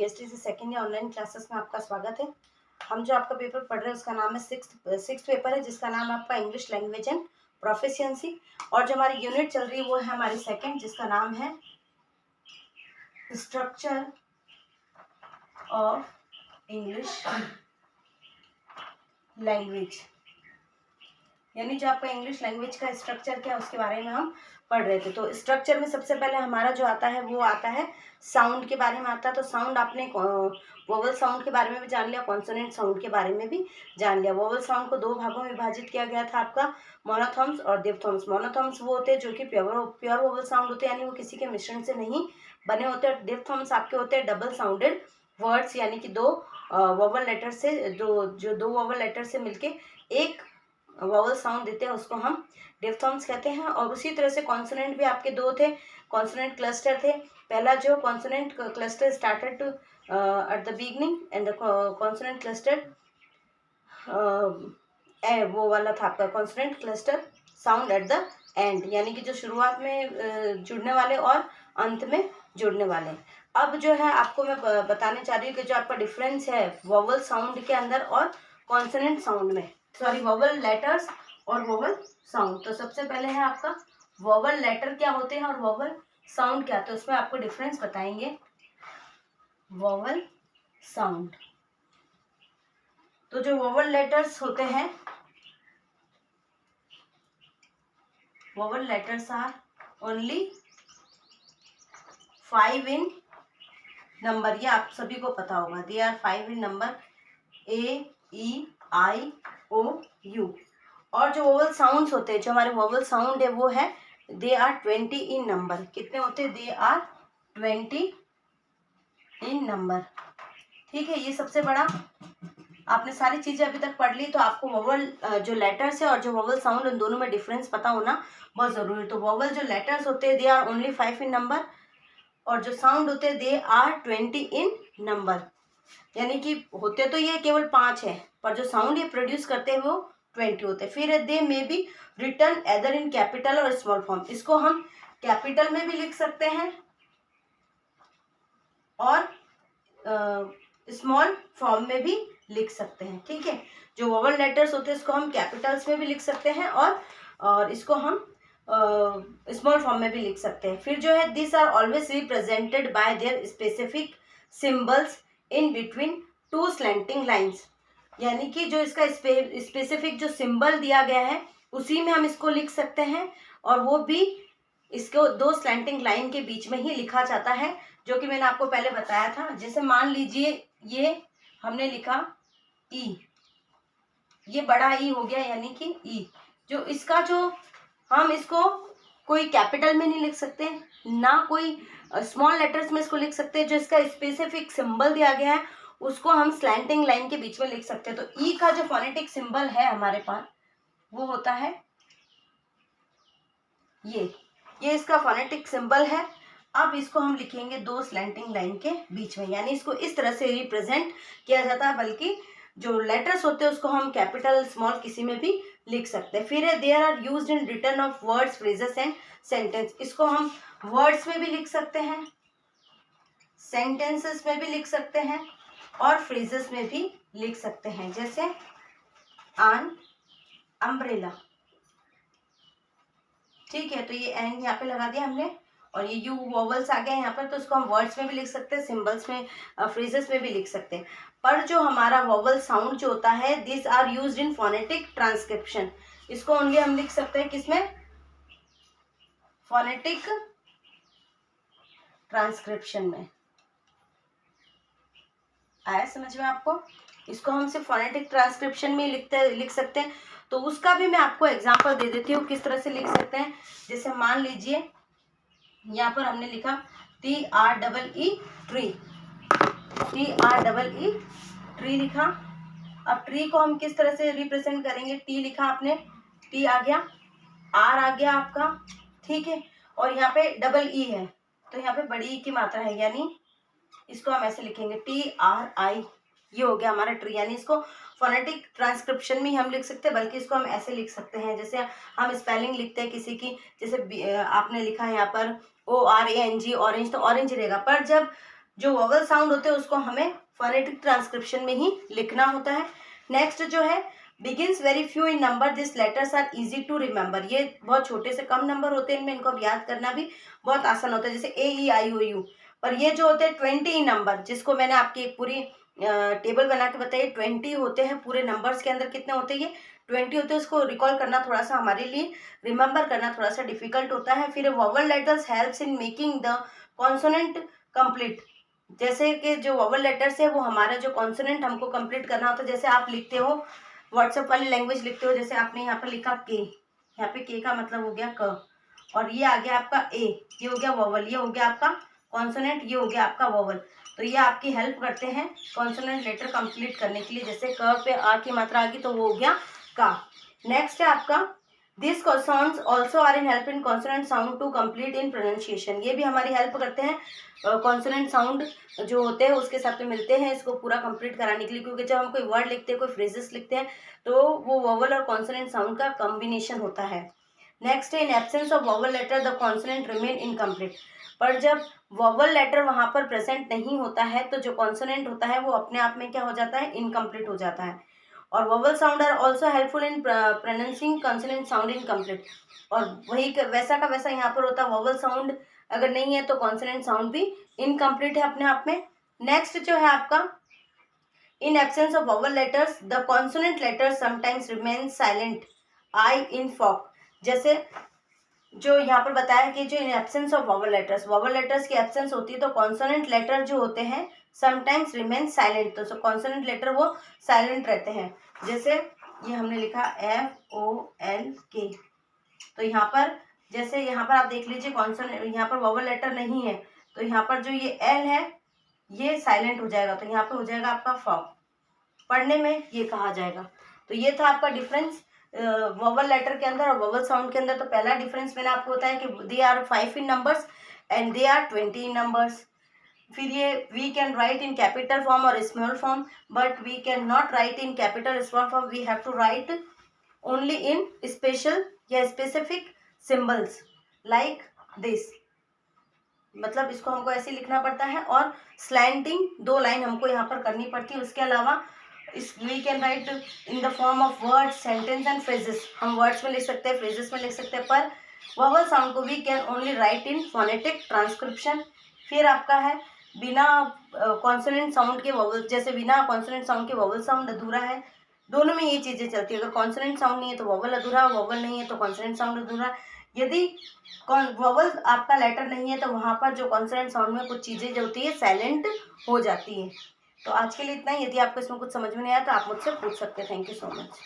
PhD से second year online classes में आपका स्वागत है। हम जो आपका पेपर पढ़ रहे हैं उसका नाम है सिक्स्थ पेपर है, जिसका नाम है आपका इंग्लिश लैंग्वेज एंड प्रोफिशिएंसी। और जो हमारी यूनिट चल रही है वो है हमारी सेकंड, जिसका नाम है स्ट्रक्चर ऑफ इंग्लिश लैंग्वेज, यानी जो आपका इंग्लिश लैंग्वेज का स्ट्रक्चर क्या है उसके बारे में हम पढ़ रहे थे। तो स्ट्रक्चर में सबसे पहले हमारा जो आता है वो आता है साउंड के बारे में आता है। तो साउंड आपने वोवल साउंड के बारे में भी जान लिया, कॉन्सोनेंट साउंड के बारे में भी जान लिया। वोवल साउंड को दो भागों में विभाजित किया गया था आपका, मोनोथॉर्म्स और डिप्थॉर्म्स। मोनोथॉर्म्स वो होते हैं जो कि प्योर वोवल साउंड होते हैं, यानी वो किसी के मिश्रण से नहीं बने होते हैं। डिप्थॉर्म्स आपके होते हैं डबल साउंडेड वर्ड्स, यानी कि दो वोवल लेटर से दो वोवल लेटर से मिलके एक वोवल साउंड देते हैं, उसको हम डिप्थॉर्म्स कहते हैं। और उसी तरह से कॉन्सोनेंट भी आपके दो थे, कॉन्सोनेंट क्लस्टर थे। पहला जो consonant cluster started at the beginning and the consonant cluster वो वाला था आपका consonant cluster sound at the end, यानी कि जो शुरुआत में जुड़ने वाले और अंत में जुड़ने वाले। अब जो है आपको मैं बताने चाह रही हूँ कि जो आपका डिफरेंस है वोवल साउंड के अंदर और कॉन्सोनेंट साउंड में, सॉरी वोवल लेटर्स और वोवल साउंड। तो सबसे पहले है आपका वोवल लेटर क्या होते हैं और वोवल साउंड क्या, तो उसमें आपको डिफरेंस बताएंगे। वोवल साउंड, तो जो वोवल लेटर्स होते हैं, vowel letters are only 5 in number, ये आप सभी को पता होगा। They are 5 in number, A-E-I-O-U। और जो वोवल साउंड्स होते हैं, जो हमारे वोवल साउंड है वो है दे आर 20 इन नंबर। कितने होते हैं? They are 20 in number. ठीक है, ये सबसे बड़ा, आपने सारी चीजें अभी तक पढ़ ली, तो आपको वोवल जो लेटर्स है और जो वोवल साउंड, उन दोनों में डिफरेंस पता होना बहुत जरूरी है। तो वोवल जो लेटर्स होते हैं they are only 5 in number, और जो साउंड होते हैं दे आर 20 इन नंबर, यानी कि होते तो ये केवल 5 है, पर जो साउंड ये प्रोड्यूस करते हैं वो 20 होते हैं। फिर they may be written either in capital और स्मॉल फॉर्म, इसको हम कैपिटल में भी लिख सकते हैं और स्मॉल फॉर्म में भी लिख सकते हैं। ठीक है, जो वोवल लेटर्स होते हैं इसको हम कैपिटल्स में भी लिख सकते हैं और इसको हम स्मॉल फॉर्म में भी लिख सकते हैं। फिर जो है this are always represented by their specific symbols in between two slanting lines, यानी कि जो इसका स्पेसिफिक जो सिंबल दिया गया है उसी में हम इसको लिख सकते हैं, और वो भी इसको दो स्लैंटिंग लाइन के बीच में ही लिखा जाता है, जो कि मैंने आपको पहले बताया था। जैसे मान लीजिए ये हमने लिखा ई, ये बड़ा ई हो गया, यानी कि ई। जो इसका जो हम इसको कोई कैपिटल में नहीं लिख सकते, ना कोई स्मॉल लेटर्स में इसको लिख सकते हैं। जो इसका स्पेसिफिक सिंबल दिया गया है उसको हम स्लैंटिंग लाइन के बीच में लिख सकते हैं। तो ई का जो फोनेटिक सिंबल है हमारे पास वो होता है ये इसका फोनेटिक सिंबल है। अब इसको हम लिखेंगे दो स्लैंटिंग लाइन के बीच में, यानी इसको इस तरह से रिप्रेजेंट किया जाता है। बल्कि जो लेटर्स होते हैं उसको हम कैपिटल स्मॉल किसी में भी लिख सकते हैं। फिर है there are used in return of words, phrases and sentence, इसको हम वर्ड्स में भी लिख सकते हैं, सेंटेंसेस में भी लिख सकते हैं और फ्रेजेस में भी लिख सकते हैं। जैसे एन अम्ब्रेला, ठीक है, तो ये एन यहाँ पे लगा दिया हमने, और ये यू वोवल्स आ गए यहाँ पर, तो इसको हम वर्ड्स में भी लिख सकते हैं, सिंबल्स में, फ्रेजेस में भी लिख सकते हैं। पर जो हमारा वोवल साउंड जो होता है this are used in phonetic transcription, इसको ओनली हम लिख सकते हैं किसमें? फोनेटिक ट्रांसक्रिप्शन में। आया समझ में आपको? इसको हम सिर्फ फोनेटिक ट्रांसक्रिप्शन में लिख सकते हैं। तो उसका भी मैं आपको एग्जांपल दे देती हूँ किस तरह से लिख सकते हैं। जैसे मान लीजिए यहाँ पर हमने लिखा TREE ट्री, TREE ट्री लिखा। अब ट्री को हम किस तरह से रिप्रेजेंट करेंगे? टी लिखा आपने, टी आ गया, आर आ गया आपका, ठीक है, और यहाँ पे डबल ई है, तो यहाँ पे बड़ी ई की मात्रा है, यानी इसको हम ऐसे लिखेंगे TRI, ये हो गया हमारा ट्री। यानी इसको फोनेटिक ट्रांसक्रिप्शन में हम लिख सकते हैं, बल्कि इसको हम ऐसे लिख सकते हैं जैसे हम स्पेलिंग लिखते हैं किसी की, जैसे आपने लिखा है यहाँ पर ORANG, ऑरेंज, तो ऑरेंज रहेगा। पर जब जो वोवल साउंड होते हैं उसको हमें फोनेटिक ट्रांसक्रिप्शन में ही लिखना होता है। नेक्स्ट जो है begins very few in number, this letters are easy to remember. ये बहुत छोटे से कम नंबर होते हैं, इनमें इनको याद करना भी बहुत आसान होता है, जैसे AEIOU। पर ये जो होते हैं 20 नंबर, जिसको मैंने आपकी एक पूरी टेबल बना के बताई, 20 होते हैं पूरे नंबर्स के अंदर। कितने होते हैं ये 20 होते हैं। उसको रिकॉल करना थोड़ा सा हमारे लिए, रिमेंबर करना थोड़ा सा डिफिकल्ट होता है। फिर vowel letters helps in making the consonant complete. जैसे कि जो वोवल लेटर्स है वो हमारा जो कॉन्सोनेंट हमको कंप्लीट करना होता है। जैसे आप लिखते हो व्हाट्सएप वाली लैंग्वेज लिखते हो, जैसे आपने यहाँ पर लिखा के, यहाँ पे के का मतलब हो गया क, और ये आ गया आपका ए, ये हो गया वोवल, ये हो गया आपका कॉन्सोनेंट, ये हो गया आपका वोवल। तो ये आपकी हेल्प करते हैं कॉन्सोनेंट लेटर कंप्लीट करने के लिए। जैसे क पे आ की मात्रा आ गई तो वो हो गया का। नेक्स्ट है आपका this sounds also are in help in consonant sound to complete in pronunciation. ये भी हमारी हेल्प करते हैं कॉन्सोनेंट साउंड जो होते हैं उसके साथ में मिलते हैं इसको पूरा कंप्लीट कराने के लिए, क्योंकि जब हम कोई वर्ड लिखते हैं, कोई फ्रेजेस लिखते हैं, तो वो वोवल और कॉन्सोनेंट साउंड का कॉम्बिनेशन होता है। नेक्स्ट है in absence of vowel letter the consonant remain incomplete. पर जब वोवल लेटर वहाँ पर प्रेजेंट नहीं होता है तो जो कॉन्सोनेंट होता है वो अपने आप में क्या हो जाता है, इनकम्प्लीट हो जाता है। और vowel sound are also helpful in pronouncing consonant sound incomplete. और वही वैसा का वैसा यहाँ पर होता है, वोवल साउंड अगर नहीं है तो कॉन्सोनेंट साउंड भी इनकम्प्लीट है अपने आप में। नेक्स्ट जो है आपका in absence of vowel letters the consonant letters sometimes remain silent I in folk. जैसे जो यहाँ पर बताया कि जो in absence of vowel letters की एब्सेंस होती है तो कॉन्सोनेंट लेटर जो होते हैं समटाइम्स रिमेन साइलेंट, तो कॉन्सोनेंट लेटर वो साइलेंट रहते हैं। जैसे ये हमने लिखा FOLK, तो यहाँ पर जैसे यहाँ पर आप देख लीजिए कॉन्सोनेंट, यहाँ पर वोवल लेटर नहीं है तो यहाँ पर जो ये L है ये साइलेंट हो जाएगा, तो यहाँ पर हो जाएगा आपका फॉक, पढ़ने में ये कहा जाएगा। तो ये था आपका डिफरेंस वोवल लेटर के अंदर और वोवल साउंड के अंदर। तो पहला डिफरेंस मैंने आपको बताया कि they are 5 in numbers and they are 20 in numbers. फिर ये we can write in capital form or small form, but we can not write in capital small form, we have to write only in special या specific symbols like this. मतलब इसको हमको ऐसे लिखना पड़ता है और स्लैंटिंग 2 लाइन हमको यहाँ पर करनी पड़ती है। उसके अलावा इस we can write in the form of words, sentence and phrases. हम वर्ड्स में लिख सकते हैं, फ्रेजेस में लिख सकते हैं, पर वोवल साउंड को we can only write in phonetic transcription. फिर आपका है बिना कॉन्सोनेंट साउंड के वोवल, जैसे बिना कॉन्सोनेंट साउंड के वोवल साउंड अधूरा है। दोनों में ये चीज़ें चलती है, अगर कॉन्सोनेंट साउंड नहीं है तो वोवल अधूरा, वोवल नहीं है तो कॉन्सोनेंट साउंड अधूरा। यदि वोवल आपका लेटर नहीं है तो वहाँ पर जो कॉन्सोनेंट साउंड में कुछ चीज़ें जो होती है साइलेंट हो जाती है। तो आज के लिए इतना ही। यदि आपको इसमें कुछ समझ में नहीं आया तो आप मुझसे पूछ सकते हैं। Thank you so much.